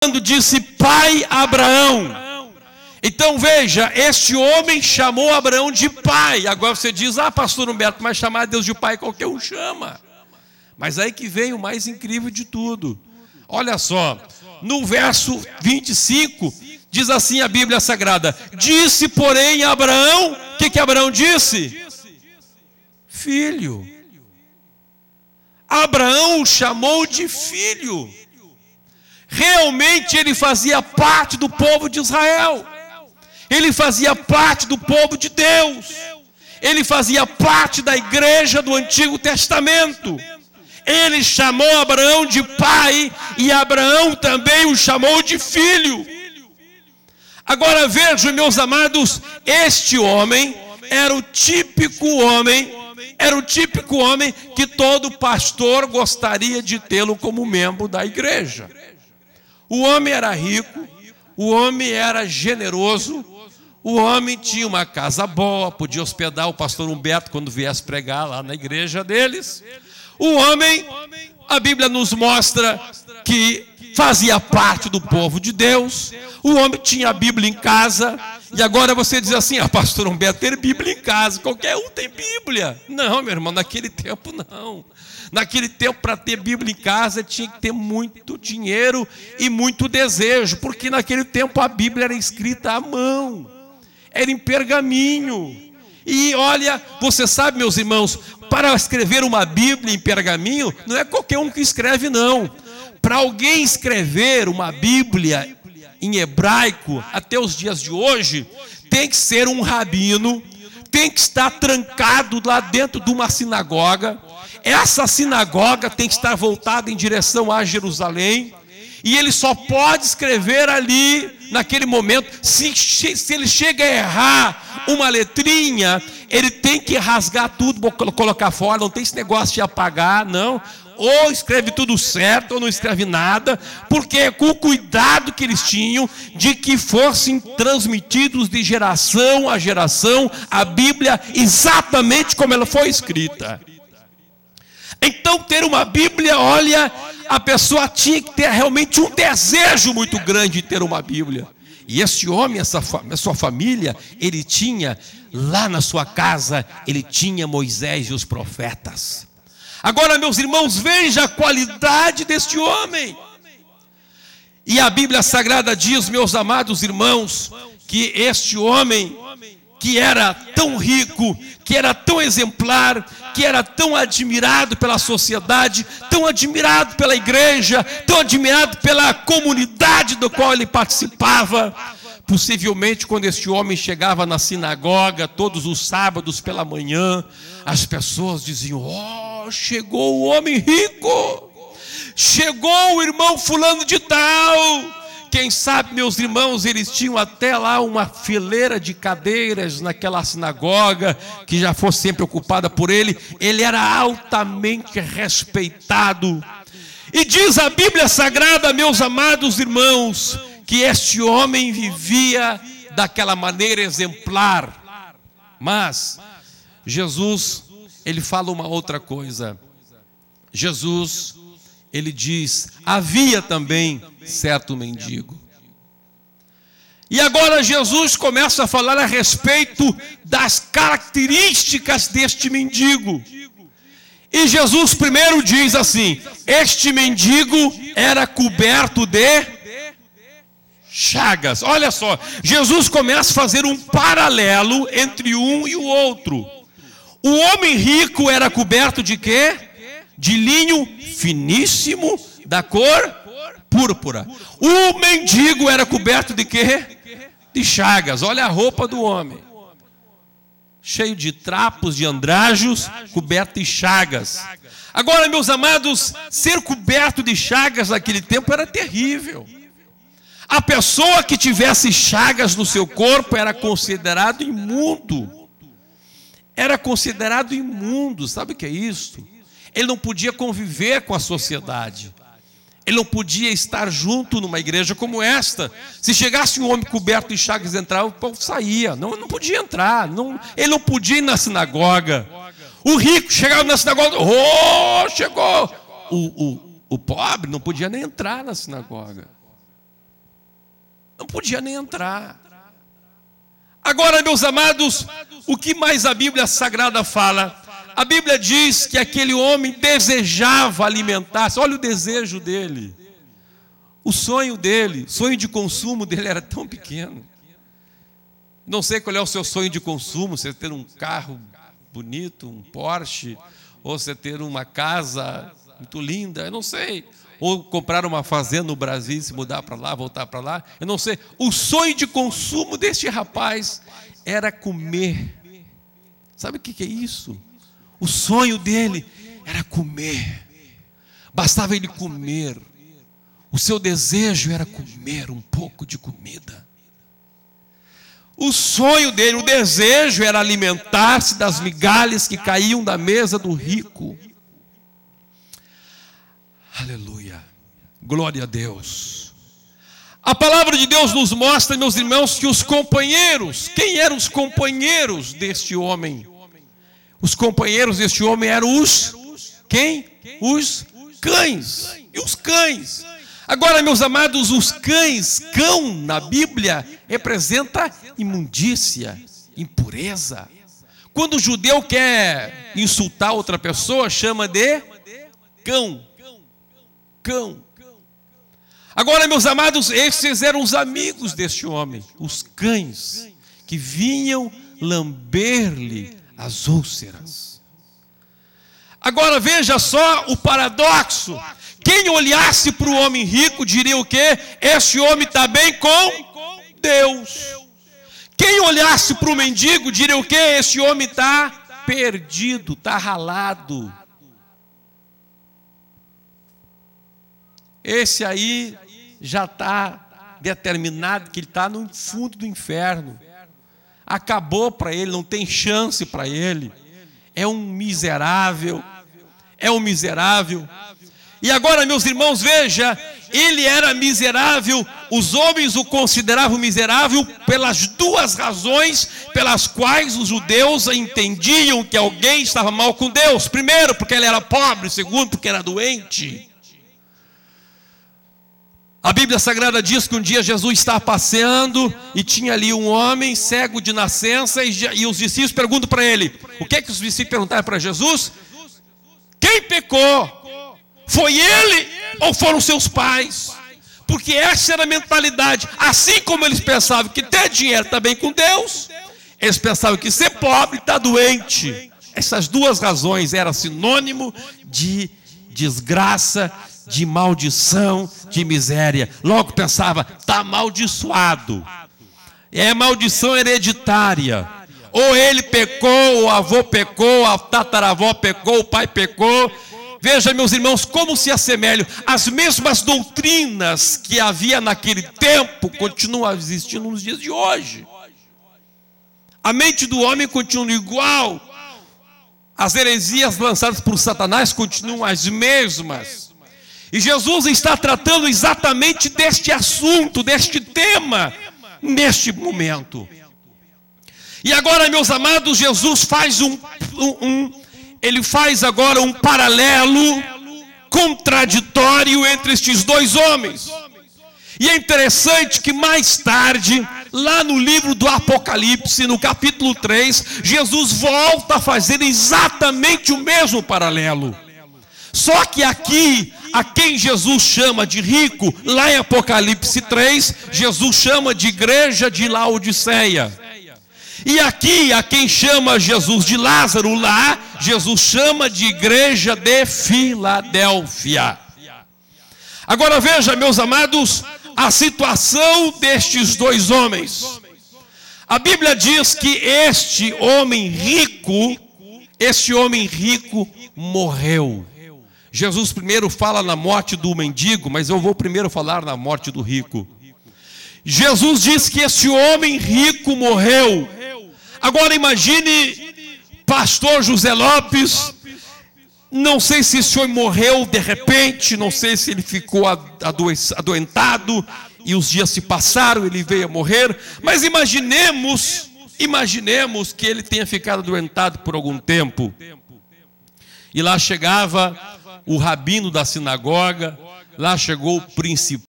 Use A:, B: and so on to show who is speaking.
A: quando disse pai Abraão. Então veja, este homem chamou Abraão de pai. Agora você diz, pastor Humberto, mas chamar Deus de pai qualquer um chama. Mas aí que vem o mais incrível de tudo. Olha só, no verso 25, diz assim a Bíblia Sagrada: disse, porém, Abraão, o que Abraão disse? Filho. Abraão o chamou de filho. Realmente ele fazia parte do povo de Israel. Ele fazia parte do povo de Deus. Ele fazia parte da igreja do Antigo Testamento. Ele chamou Abraão de pai e Abraão também o chamou de filho. Agora vejam, meus amados, este homem era o típico homem que todo pastor gostaria de tê-lo como membro da igreja. O homem era rico, o homem era generoso, o homem tinha uma casa boa, podia hospedar o pastor Humberto quando viesse pregar lá na igreja deles. O homem, a Bíblia nos mostra que fazia parte do povo de Deus. O homem tinha a Bíblia em casa. E agora você diz assim, pastor Humberto, ter Bíblia em casa, qualquer um tem Bíblia. Não, meu irmão, naquele tempo não. Naquele tempo, para ter Bíblia em casa, tinha que ter muito dinheiro e muito desejo, porque naquele tempo a Bíblia era escrita à mão, era em pergaminho. E olha, você sabe, meus irmãos, para escrever uma Bíblia em pergaminho, não é qualquer um que escreve, não. Para alguém escrever uma Bíblia em hebraico, até os dias de hoje, tem que ser um rabino, tem que estar trancado lá dentro de uma sinagoga. Essa sinagoga tem que estar voltada em direção a Jerusalém, e ele só pode escrever ali, naquele momento. Se ele chega a errar uma letrinha, ele tem que rasgar tudo, colocar fora, não tem esse negócio de apagar, não. Ou escreve tudo certo, ou não escreve nada, porque é com o cuidado que eles tinham de que fossem transmitidos de geração a geração a Bíblia exatamente como ela foi escrita. Então, ter uma Bíblia, olha, a pessoa tinha que ter realmente um desejo muito grande de ter uma Bíblia. E esse homem, a sua família, ele tinha, lá na sua casa, ele tinha Moisés e os profetas. Agora, meus irmãos, veja a qualidade deste homem. E a Bíblia Sagrada diz, meus amados irmãos, que este homem, que era tão rico, que era tão exemplar, que era tão admirado pela sociedade, tão admirado pela igreja, tão admirado pela comunidade do qual ele participava. Possivelmente, quando este homem chegava na sinagoga, todos os sábados pela manhã, as pessoas diziam, chegou o homem rico, chegou o irmão fulano de tal. Quem sabe, meus irmãos, eles tinham até lá uma fileira de cadeiras naquela sinagoga, que já fosse sempre ocupada por ele. Ele era altamente respeitado. E diz a Bíblia Sagrada, meus amados irmãos, que este homem vivia daquela maneira exemplar. Mas Jesus, ele fala uma outra coisa. Jesus, ele diz, havia também certo mendigo. E agora Jesus começa a falar a respeito das características deste mendigo. E Jesus primeiro diz assim, este mendigo era coberto de chagas. Olha só, Jesus começa a fazer um paralelo entre um e o outro. O homem rico era coberto de quê? De linho finíssimo, da cor púrpura. O mendigo era coberto de quê? De chagas. Olha a roupa do homem, cheio de trapos, de andrajos, coberto de chagas. Agora, meus amados, ser coberto de chagas naquele tempo era terrível. A pessoa que tivesse chagas no seu corpo era considerado imundo. Era considerado imundo. Sabe o que é isso? Ele não podia conviver com a sociedade. Ele não podia estar junto numa igreja como esta. Se chegasse um homem coberto de chagas e entrava, o povo saía. Não podia entrar. Ele não podia ir na sinagoga. O rico chegava na sinagoga, chegou. O pobre não podia nem entrar na sinagoga. Não podia nem entrar. Agora, meus amados, o que mais a Bíblia Sagrada fala? A Bíblia diz que aquele homem desejava alimentar-se. Olha o desejo dele. O sonho dele, sonho de consumo dele era tão pequeno. Não sei qual é o seu sonho de consumo, você ter um carro bonito, um Porsche, ou você ter uma casa muito linda, eu não sei. Ou comprar uma fazenda no Brasil e se mudar para lá, voltar para lá, eu não sei. O sonho de consumo deste rapaz era comer. Sabe o que é isso? O sonho dele era comer. Bastava ele comer. O seu desejo era comer um pouco de comida. O sonho dele, o desejo era alimentar-se das migalhas que caíam da mesa do rico. Aleluia, glória a Deus. A palavra de Deus nos mostra, meus irmãos, que os companheiros, quem eram os companheiros deste homem? Os companheiros deste homem eram os, quem? Os cães. E os cães? Agora, meus amados, os cães, cão na Bíblia representa imundícia, impureza. Quando o judeu quer insultar outra pessoa, chama de cão. Cão. Agora, meus amados, esses eram os amigos deste homem, os cães, que vinham lamber-lhe as úlceras. Agora veja só o paradoxo. Quem olhasse para o homem rico diria o quê? Este homem está bem com Deus. Quem olhasse para o mendigo diria o quê? Este homem está perdido, está ralado. Esse aí já está determinado que ele está no fundo do inferno. Acabou para ele, não tem chance para ele. É um miserável. É um miserável. E agora, meus irmãos, veja, ele era miserável, os homens o consideravam miserável pelas duas razões pelas quais os judeus entendiam que alguém estava mal com Deus. Primeiro, porque ele era pobre. Segundo, porque era doente. A Bíblia Sagrada diz que um dia Jesus estava passeando e tinha ali um homem cego de nascença e os discípulos perguntam para ele. O que é que os discípulos perguntaram para Jesus? Quem pecou? Foi ele ou foram seus pais? Porque essa era a mentalidade. Assim como eles pensavam que ter dinheiro está bem com Deus, eles pensavam que ser pobre está doente. Essas duas razões eram sinônimo de desgraça, de maldição, de miséria. Logo pensava, está amaldiçoado. É maldição hereditária. Ou ele pecou, o avô pecou, a tataravó pecou, o pai pecou. Veja, meus irmãos, como se assemelham. As mesmas doutrinas que havia naquele tempo continuam existindo nos dias de hoje. A mente do homem continua igual. As heresias lançadas por Satanás continuam as mesmas. E Jesus está tratando exatamente deste assunto, deste tema, neste momento. E agora, meus amados, Jesus faz ele faz agora um paralelo contraditório entre estes dois homens. E é interessante que mais tarde, lá no livro do Apocalipse, no capítulo 3, Jesus volta a fazer exatamente o mesmo paralelo. Só que aqui, a quem Jesus chama de rico, lá em Apocalipse 3, Jesus chama de igreja de Laodiceia. E aqui, a quem chama Jesus de Lázaro, lá, Jesus chama de igreja de Filadélfia. Agora veja, meus amados, a situação destes dois homens. A Bíblia diz que este homem rico morreu. Jesus primeiro fala na morte do mendigo, mas eu vou primeiro falar na morte do rico. Jesus diz que esse homem rico morreu. Agora imagine pastor José Lopes, não sei se esse homem morreu de repente, não sei se ele ficou adoentado e os dias se passaram, ele veio a morrer, mas imaginemos que ele tenha ficado adoentado por algum tempo. E lá chegava o rabino da sinagoga, lá chegou o principal